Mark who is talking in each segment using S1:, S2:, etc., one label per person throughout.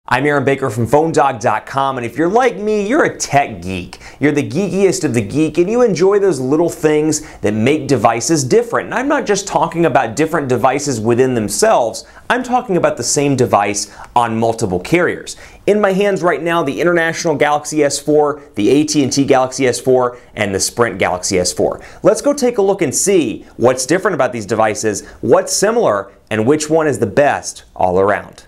S1: I'm Aaron Baker from PhoneDog.com, and if you're like me, you're a tech geek. You're the geekiest of the geek, and you enjoy those little things that make devices different. And I'm not just talking about different devices within themselves, I'm talking about the same device on multiple carriers. In my hands right now, the International Galaxy S4, the AT&T Galaxy S4, and the Sprint Galaxy S4. Let's go take a look and see what's different about these devices, what's similar, and which one is the best all around.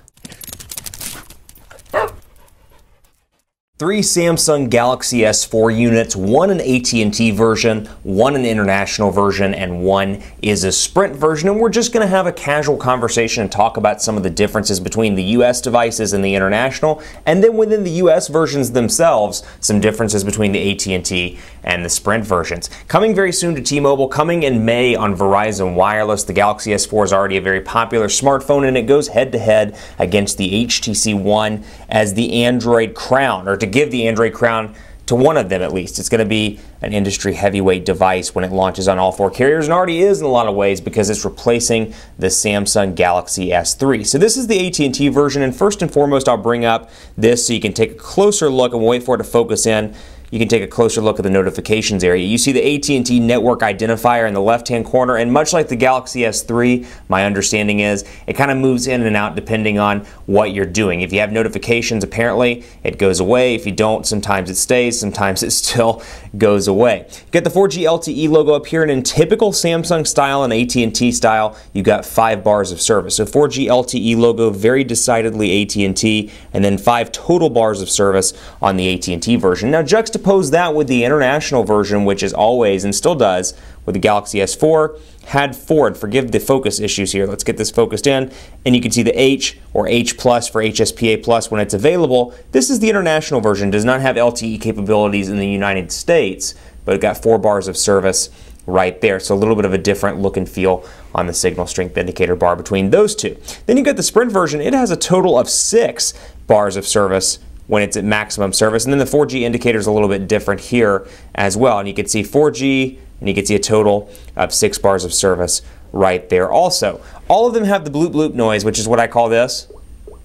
S1: 3 Samsung Galaxy S4 units, one an AT&T version, one an international version, and one is a Sprint version. And we're just going to have a casual conversation and talk about some of the differences between the US devices and the international, and then within the US versions themselves, some differences between the AT&T and the Sprint versions. Coming very soon to T-Mobile, coming in May on Verizon Wireless. The Galaxy S4 is already a very popular smartphone, and it goes head-to-head against the HTC One as the Android crown, or to give the Android crown to one of them at least. It's going to be an industry heavyweight device when it launches on all 4 carriers, and already is in a lot of ways because it's replacing the Samsung Galaxy S3. So this is the AT&T version, and first and foremost I'll bring up this so you can take a closer look, and we'll wait for it to focus in. You can take a closer look at the notifications area. You see the AT&T network identifier in the left-hand corner, and much like the Galaxy S3, my understanding is it kind of moves in and out depending on what you're doing. If you have notifications, apparently it goes away. If you don't, sometimes it stays, sometimes it still goes away. You get the 4G LTE logo up here, and in typical Samsung style and AT&T style, you got 5 bars of service. So 4G LTE logo, very decidedly AT&T, and then 5 total bars of service on the AT&T version. Now juxtapose that with the international version, which is always and still does with the Galaxy S4, had forward. Forgive the focus issues here. Let's get this focused in, and you can see the H or H plus for HSPA plus when it's available. This is the international version. It does not have LTE capabilities in the United States, but it got 4 bars of service right there. So a little bit of a different look and feel on the signal strength indicator bar between those two. Then you get the Sprint version. It has a total of 6 bars of service when it's at maximum service, and then the 4G indicator is a little bit different here as well, and you can see 4G, and you can see a total of 6 bars of service right there also. All of them have the bloop bloop noise, which is what I call this.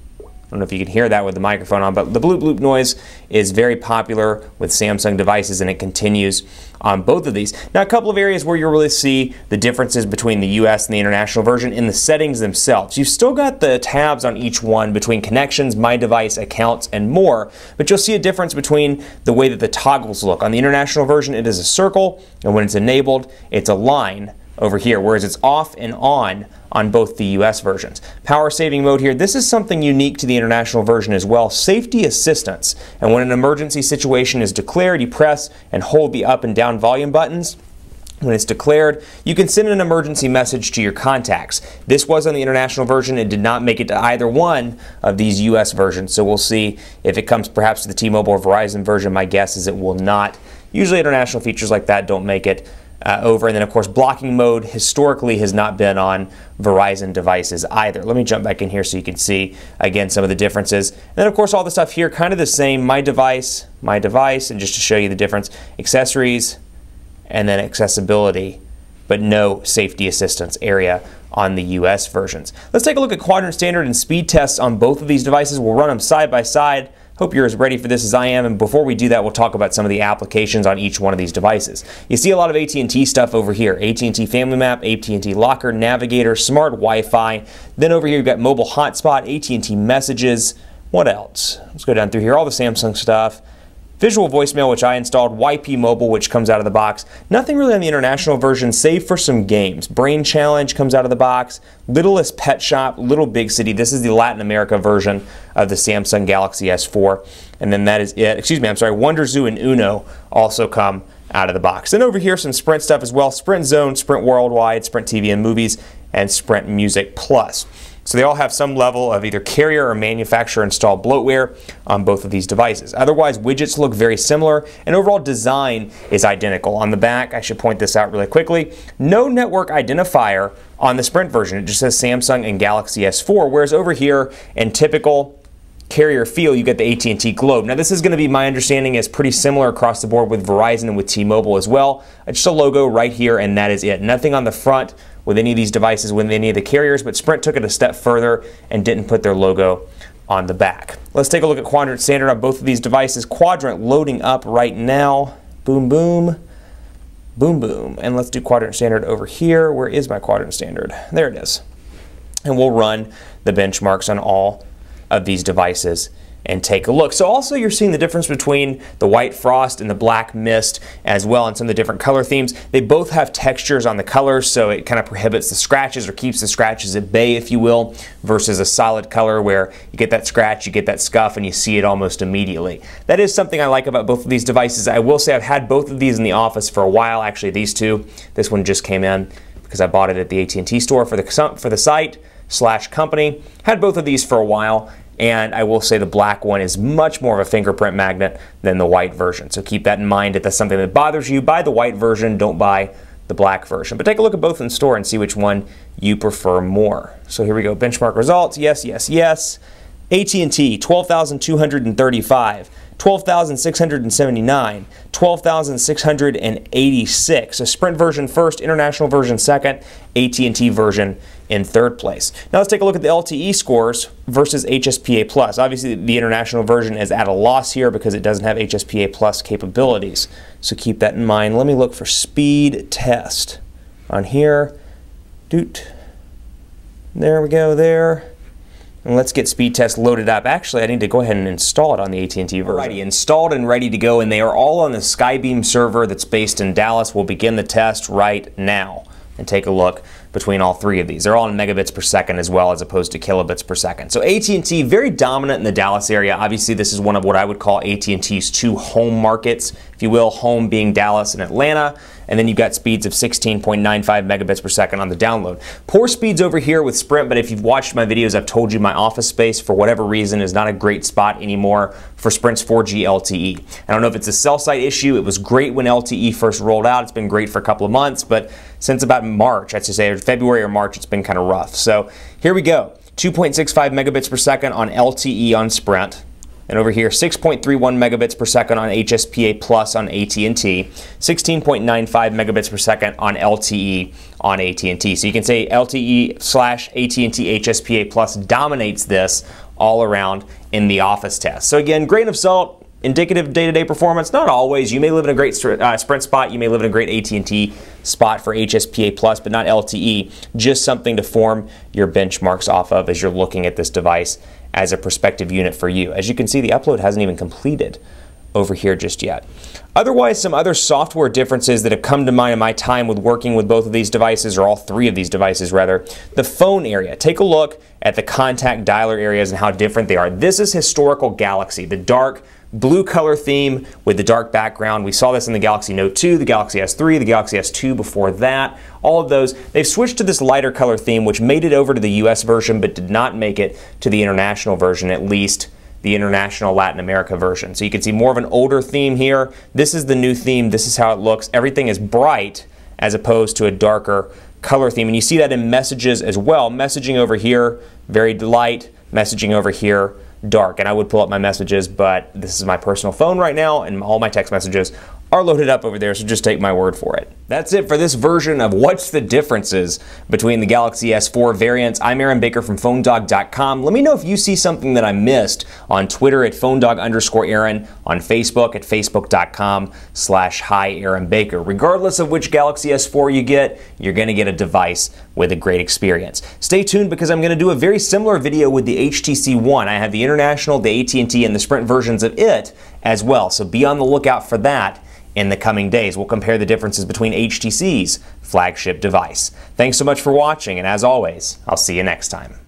S1: I don't know if you can hear that with the microphone on, but the bloop bloop noise is very popular with Samsung devices, and it continues on both of these. Now, a couple of areas where you'll really see the differences between the US and the international version in the settings themselves. You've still got the tabs on each one between connections, my device, accounts, and more, but you'll see a difference between the way that the toggles look. On the international version, it is a circle, and when it's enabled, it's a line over here, whereas it's off and on both the US versions. Power saving mode here, this is something unique to the international version as well, safety assistance. And when an emergency situation is declared, you press and hold the up and down volume buttons. When it's declared, you can send an emergency message to your contacts. This was on the international version. It did not make it to either one of these US versions, so we'll see if it comes perhaps to the T-Mobile or Verizon version. My guess is it will not. Usually international features like that don't make it over. And then of course blocking mode historically has not been on Verizon devices either. Let me jump back in here so you can see again some of the differences. And then of course all the stuff here kind of the same, my device, and just to show you the difference, accessories and then accessibility, but no safety assistance area on the US versions. Let's take a look at quadrant standard and speed tests on both of these devices. We'll run them side by side. Hope you're as ready for this as I am, and before we do that, we'll talk about some of the applications on each one of these devices. You see a lot of AT&T stuff over here. AT&T Family Map, AT&T Locker, Navigator, Smart Wi-Fi. Then over here you've got Mobile Hotspot, AT&T Messages. What else? Let's go down through here. All the Samsung stuff. Visual voicemail, which I installed, YP Mobile, which comes out of the box. Nothing really on the international version, save for some games. Brain Challenge comes out of the box. Littlest Pet Shop, Little Big City. This is the Latin America version of the Samsung Galaxy S4. And then that is it. Excuse me, I'm sorry. Wonder Zoo and Uno also come out of the box. And over here, some Sprint stuff as well. Sprint Zone, Sprint Worldwide, Sprint TV and Movies, and Sprint Music Plus. So they all have some level of either carrier or manufacturer installed bloatware on both of these devices. Otherwise, widgets look very similar, and overall design is identical. On the back, I should point this out really quickly, no network identifier on the Sprint version. It just says Samsung and Galaxy S4, whereas over here in typical carrier feel, you get the AT&T Globe. Now this is going to be, my understanding, is pretty similar across the board with Verizon and with T-Mobile as well. It's just a logo right here, and that is it. Nothing on the front with any of these devices with any of the carriers, but Sprint took it a step further and didn't put their logo on the back. Let's take a look at quadrant standard on both of these devices. Quadrant loading up right now. Boom, boom, boom, boom. And let's do quadrant standard over here. Where is my quadrant standard? There it is. And we'll run the benchmarks on all of these devices and take a look. So also you're seeing the difference between the white frost and the black mist as well, and some of the different color themes. They both have textures on the colors, so it kind of prohibits the scratches or keeps the scratches at bay, if you will, versus a solid color where you get that scratch, you get that scuff, and you see it almost immediately. That is something I like about both of these devices. I will say I've had both of these in the office for a while, actually these two. This one just came in because I bought it at the AT&T store for the site/company. Had both of these for a while. And I will say the black one is much more of a fingerprint magnet than the white version. So keep that in mind. If that's something that bothers you, buy the white version, don't buy the black version. But take a look at both in store and see which one you prefer more. So here we go, benchmark results, yes, yes, yes. AT&T, 12,235. 12,679, 12,686. So Sprint version first, international version second, AT&T version in third place. Now let's take a look at the LTE scores versus HSPA+. Obviously the international version is at a loss here because it doesn't have HSPA+ capabilities. So keep that in mind. Let me look for speed test on here. Doot. There we go there. And let's get speed test loaded up. Actually, I need to go ahead and install it on the AT&T version. Alrighty, installed and ready to go, and they are all on the Skybeam server that's based in Dallas. We'll begin the test right now and take a look between all three of these. They're all in megabits per second as well, as opposed to kilobits per second. So AT&T, very dominant in the Dallas area. Obviously, this is one of what I would call AT&T's two home markets, if you will, home being Dallas and Atlanta. And then you've got speeds of 16.95 megabits per second on the download. Poor speeds over here with Sprint, but if you've watched my videos, I've told you my office space, for whatever reason, is not a great spot anymore for Sprint's 4G LTE. I don't know if it's a cell site issue. It was great when LTE first rolled out. It's been great for a couple of months, but since about March, I'd say February or March, it's been kind of rough. So here we go. 2.65 megabits per second on LTE on Sprint. And over here, 6.31 megabits per second on HSPA Plus on AT&T, 16.95 megabits per second on LTE on AT&T. So you can say LTE/AT&T HSPA Plus dominates this all around in the office test. So again, grain of salt, indicative day-to-day performance, not always. You may live in a great Sprint spot, you may live in a great AT&T spot for HSPA Plus, but not LTE. Just something to form your benchmarks off of as you're looking at this device as a prospective unit for you. As you can see, the upload hasn't even completed over here just yet. Otherwise, some other software differences that have come to mind in my time with working with both of these devices, or all three of these devices rather. The phone area. Take a look at the contact dialer areas and how different they are. This is historical Galaxy, the dark blue color theme with the dark background. We saw this in the Galaxy Note 2, the Galaxy S3, the Galaxy S2 before that. All of those, they've switched to this lighter color theme, which made it over to the US version, but did not make it to the international version, at least the international Latin America version. So you can see more of an older theme here. This is the new theme. This is how it looks. Everything is bright as opposed to a darker color theme. And you see that in messages as well. Messaging over here, very light. Messaging over here, dark. And I would pull up my messages, but this is my personal phone right now, and all my text messages are loaded up over there, so just take my word for it. That's it for this version of What's the Differences between the Galaxy S4 variants. I'm Aaron Baker from PhoneDog.com. Let me know if you see something that I missed on Twitter at PhoneDog_Aaron, on Facebook at Facebook.com/HiAaronBaker. Regardless of which Galaxy S4 you get, you're going to get a device with a great experience. Stay tuned because I'm going to do a very similar video with the HTC One. I have the international, the AT&T, and the Sprint versions of it as well, so be on the lookout for that in the coming days. We'll compare the differences between HTC's flagship device. Thanks so much for watching, and as always, I'll see you next time.